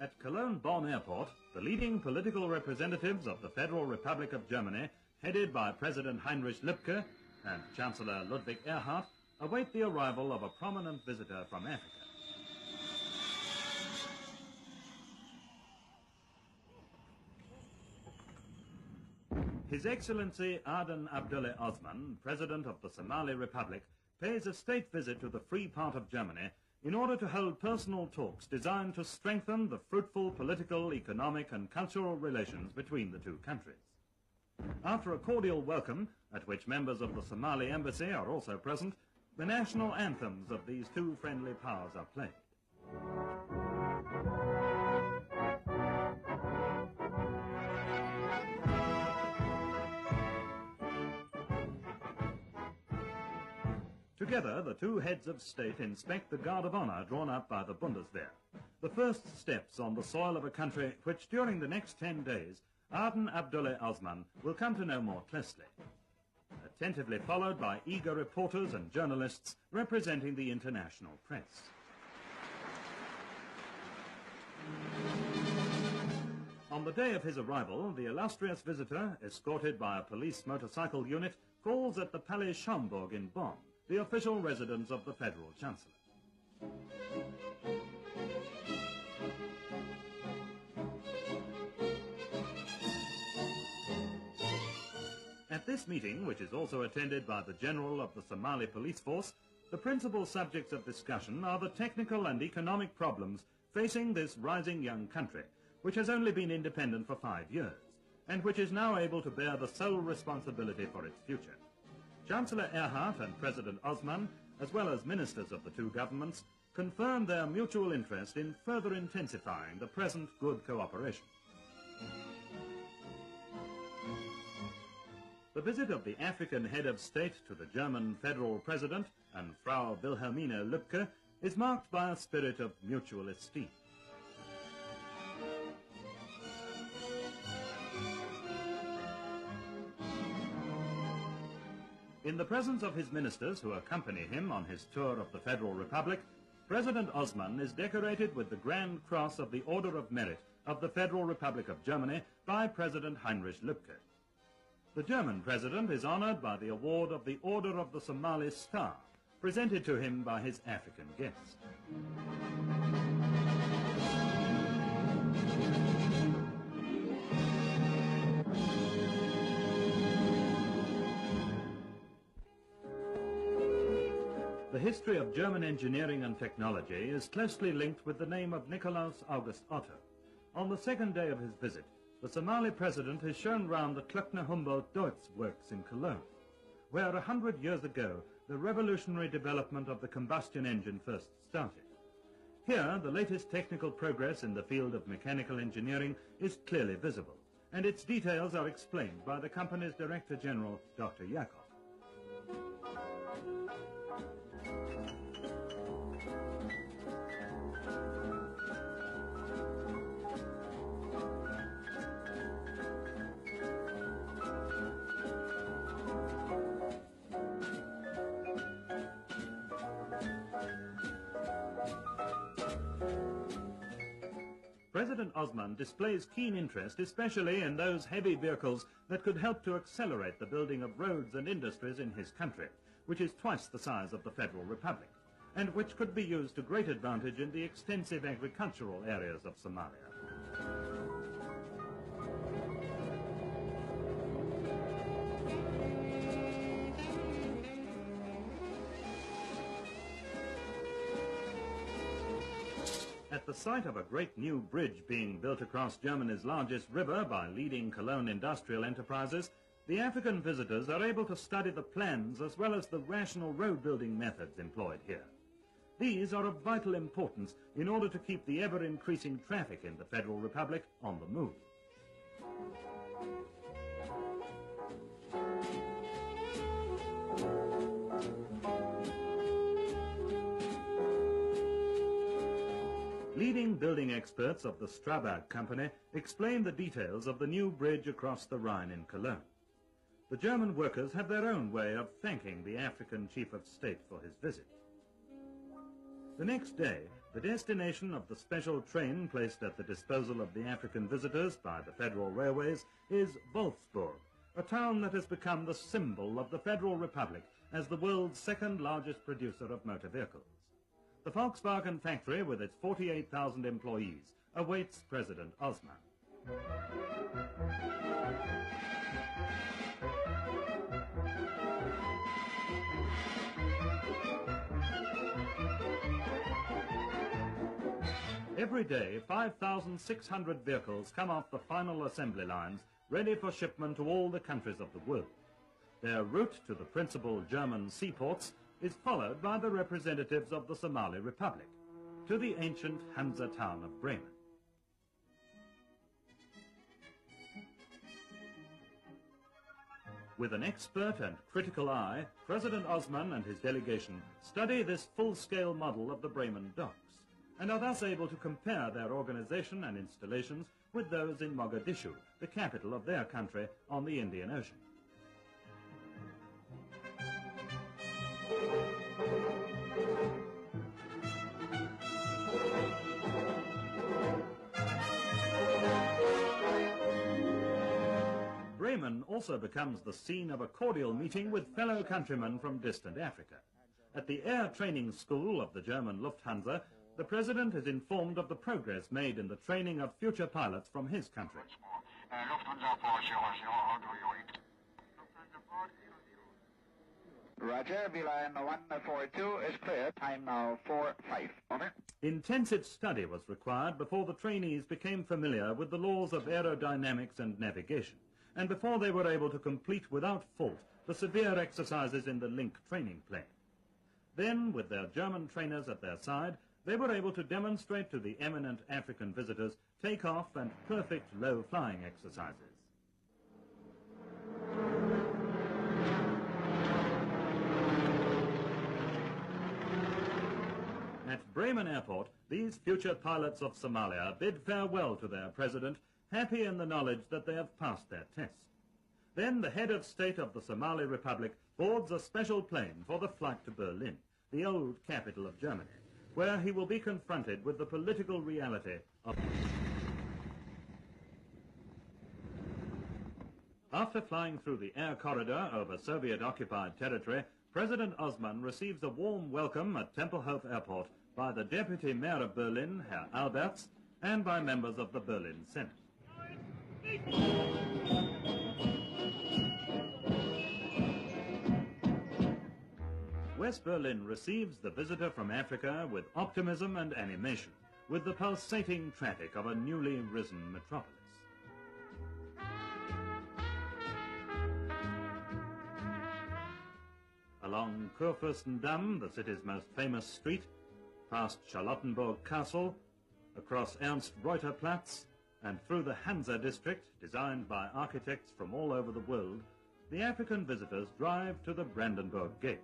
At Cologne-Bonn Airport, the leading political representatives of the Federal Republic of Germany, headed by President Heinrich Lübke and Chancellor Ludwig Erhard, await the arrival of a prominent visitor from Africa. His Excellency Aadan Abdulle Osman, President of the Somali Republic, pays a state visit to the free part of Germany in order to hold personal talks designed to strengthen the fruitful political, economic and cultural relations between the two countries. After a cordial welcome, at which members of the Somali embassy are also present, the national anthems of these two friendly powers are played. Together, the two heads of state inspect the guard of honor drawn up by the Bundeswehr, the first steps on the soil of a country which during the next 10 days, Aadan Abdulle Osman will come to know more closely, attentively followed by eager reporters and journalists representing the international press. On the day of his arrival, the illustrious visitor, escorted by a police motorcycle unit, calls at the Palais Schaumburg in Bonn, the official residence of the Federal Chancellor. At this meeting, which is also attended by the General of the Somali Police Force, the principal subjects of discussion are the technical and economic problems facing this rising young country, which has only been independent for 5 years, and which is now able to bear the sole responsibility for its future. Chancellor Erhard and President Osman, as well as ministers of the two governments, confirmed their mutual interest in further intensifying the present good cooperation. The visit of the African head of state to the German federal president and Frau Wilhelmine Lübke is marked by a spirit of mutual esteem. In the presence of his ministers who accompany him on his tour of the Federal Republic, President Osman is decorated with the Grand Cross of the Order of Merit of the Federal Republic of Germany by President Heinrich Lübke. The German president is honored by the award of the Order of the Somali Star, presented to him by his African guest. The history of German engineering and technology is closely linked with the name of Nikolaus August Otto. On the second day of his visit, the Somali president is shown round the Klöckner Humboldt Deutz works in Cologne, where 100 years ago the revolutionary development of the combustion engine first started. Here, the latest technical progress in the field of mechanical engineering is clearly visible, and its details are explained by the company's Director General, Dr. Jakob. President Osman displays keen interest, especially in those heavy vehicles that could help to accelerate the building of roads and industries in his country, which is twice the size of the Federal Republic, and which could be used to great advantage in the extensive agricultural areas of Somalia. At the site of a great new bridge being built across Germany's largest river by leading Cologne industrial enterprises, the African visitors are able to study the plans as well as the rational road-building methods employed here. These are of vital importance in order to keep the ever-increasing traffic in the Federal Republic on the move. Leading building experts of the Strabag company explain the details of the new bridge across the Rhine in Cologne. The German workers have their own way of thanking the African chief of state for his visit. The next day, The destination of the special train placed at the disposal of the African visitors by the Federal Railways is Wolfsburg, a town that has become the symbol of the Federal Republic as the world's second largest producer of motor vehicles. The Volkswagen factory, with its 48,000 employees, awaits President Osman. Every day, 5,600 vehicles come off the final assembly lines, ready for shipment to all the countries of the world. Their route to the principal German seaports is followed by the representatives of the Somali Republic to the ancient Hansa town of Bremen. With an expert and critical eye, President Osman and his delegation study this full-scale model of the Bremen docks, and are thus able to compare their organization and installations with those in Mogadishu, the capital of their country on the Indian Ocean. Bremen also becomes the scene of a cordial meeting with fellow countrymen from distant Africa. At the Air Training School of the German Lufthansa, the President is informed of the progress made in the training of future pilots from his country. Roger, V-line 142 is clear. Time now 4-5. Over. Intensive study was required before the trainees became familiar with the laws of aerodynamics and navigation, and before they were able to complete without fault the severe exercises in the Link training plane. Then, with their German trainers at their side, they were able to demonstrate to the eminent African visitors take-off and perfect low-flying exercises. At Bremen Airport, these future pilots of Somalia bid farewell to their president, happy in the knowledge that they have passed their test. Then the head of state of the Somali Republic boards a special plane for the flight to Berlin, the old capital of Germany, where he will be confronted with the political reality of... After flying through the air corridor over Soviet-occupied territory, President Osman receives a warm welcome at Tempelhof Airport by the Deputy Mayor of Berlin, Herr Alberts, and by members of the Berlin Senate. West Berlin receives the visitor from Africa with optimism and animation, with the pulsating traffic of a newly risen metropolis. Along Kurfürstendamm, the city's most famous street, past Charlottenburg Castle, across Ernst-Reuter-Platz, and through the Hansa district, designed by architects from all over the world, the African visitors drive to the Brandenburg Gate.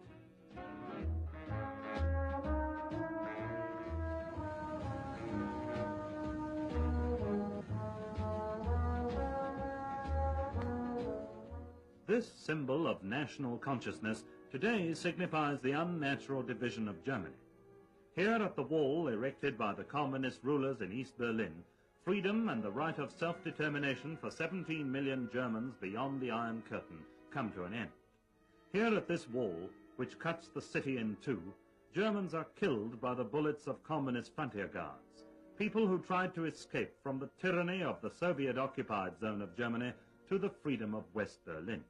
This symbol of national consciousness today signifies the unnatural division of Germany. Here at the wall erected by the communist rulers in East Berlin, freedom and the right of self-determination for 17 million Germans beyond the Iron Curtain come to an end. Here at this wall, which cuts the city in two, Germans are killed by the bullets of communist frontier guards, people who tried to escape from the tyranny of the Soviet-occupied zone of Germany to the freedom of West Berlin.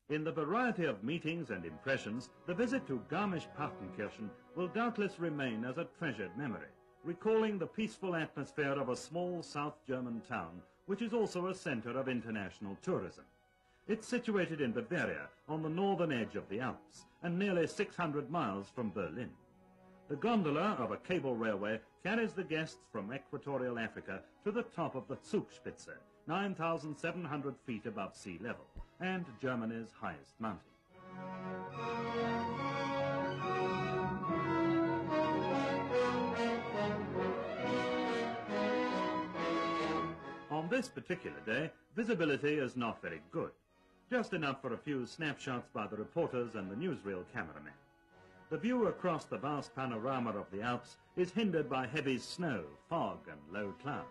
In the variety of meetings and impressions, the visit to Garmisch-Partenkirchen will doubtless remain as a treasured memory, recalling the peaceful atmosphere of a small South German town, which is also a center of international tourism. It's situated in Bavaria, on the northern edge of the Alps, and nearly 600 miles from Berlin. The gondola of a cable railway carries the guests from equatorial Africa to the top of the Zugspitze, 9,700 feet above sea level, and Germany's highest mountain. On this particular day, visibility is not very good. Just enough for a few snapshots by the reporters and the newsreel cameramen. The view across the vast panorama of the Alps is hindered by heavy snow, fog and low cloud.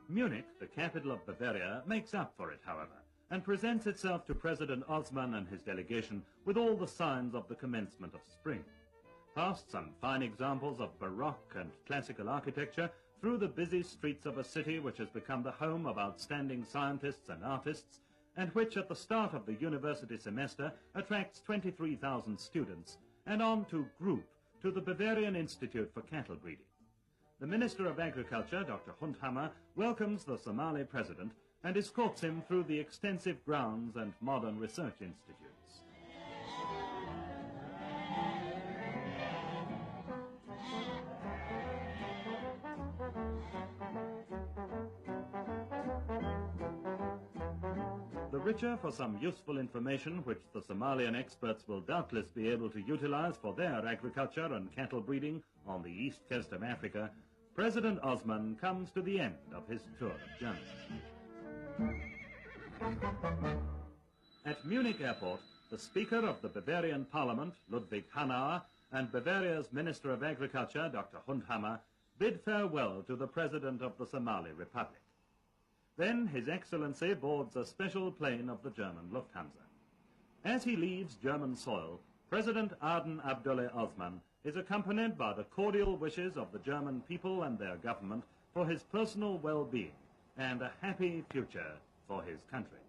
Munich, the capital of Bavaria, makes up for it, however, and presents itself to President Osman and his delegation with all the signs of the commencement of spring. Past some fine examples of Baroque and classical architecture, through the busy streets of a city which has become the home of outstanding scientists and artists, and which at the start of the university semester attracts 23,000 students, and on to Group, to the Bavarian Institute for Cattle Breeding. The Minister of Agriculture, Dr. Hundhammer, welcomes the Somali president and escorts him through the extensive grounds and modern research institutes. The richer for some useful information which the Somalian experts will doubtless be able to utilize for their agriculture and cattle breeding on the east coast of Africa, President Osman comes to the end of his tour of Germany. At Munich airport, the Speaker of the Bavarian Parliament, Ludwig Hanauer, and Bavaria's Minister of Agriculture, Dr. Hundhammer, bid farewell to the President of the Somali Republic. Then His Excellency boards a special plane of the German Lufthansa. As he leaves German soil, President Aadan Abdulle Osman is accompanied by the cordial wishes of the German people and their government for his personal well-being and a happy future for his country.